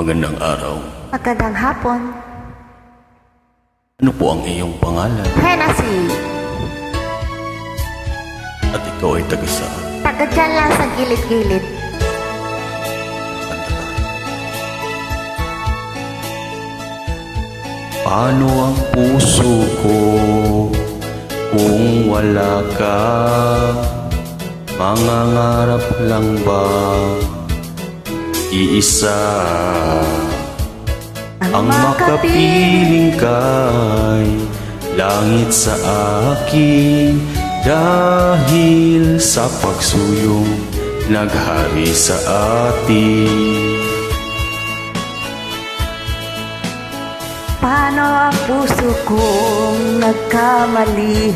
Magandang araw. Magandang hapon. Ano po ang iyong pangalan? Hennessy. At ikaw ay taga saan? Taga dyan lang sa gilid-gilid. Paano ang puso ko kung wala ka? Mangangarap lang ba iisa? Ang makapiling kay langit sa akin, dahil sa pagsuyong naghari sa atin. Paano ang puso kong nagkamali?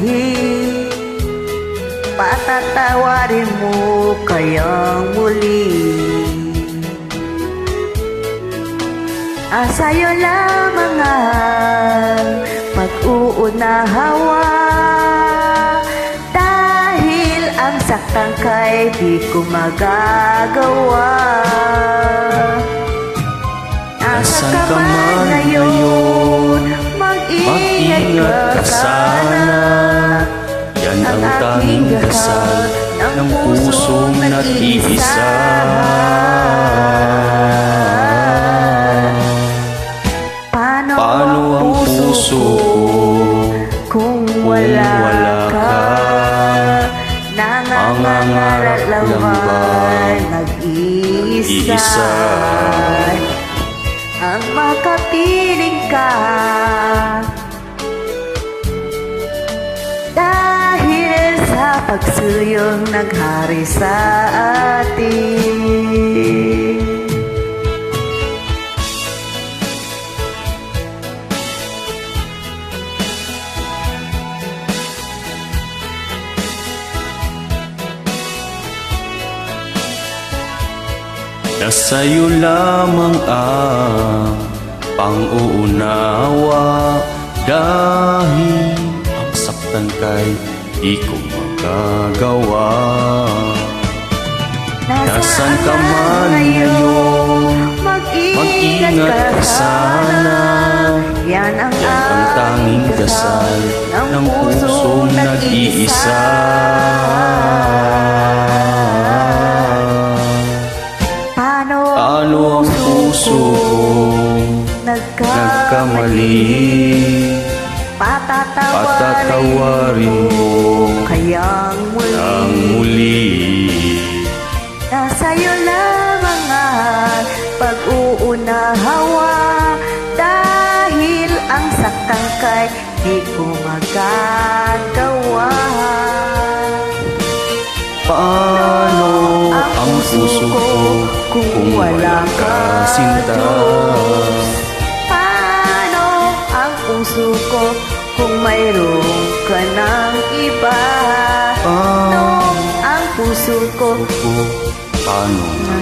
Patatawarin mo kayang muli. Sa'yo lamang ang pag-uunawa, dahil ang saktang kay di ko magagawa. Nasaan ka man ngayon, mag-ingat ka sana. Yan ang tanging dasal ng pusong nag-iisa. Paano ang puso kung wala ka? Nangangaral lang ba'y nag-iisa? Ang makapiling ka, dahil sa pagsuyong naghari sa atin. Nasa'yo lamang ang pang-uunawa, dahil ang saktan kay di ko magagawa. Nasaan ka man ngayon, mag-ingat ka sana. Yan ang tanging dasal ng pusong nag-iisa. Paano ang puso kong nagkamali? Patatawarin mo kayang muli. Nasa'yo lamang ang pag-uunawa, dahil ang saktang kay di ko magagawa. Paano ang puso ko kung wala ka, sinta? Paano ang puso ko kung mayroon ka ng iba? Paano ang puso ko paano na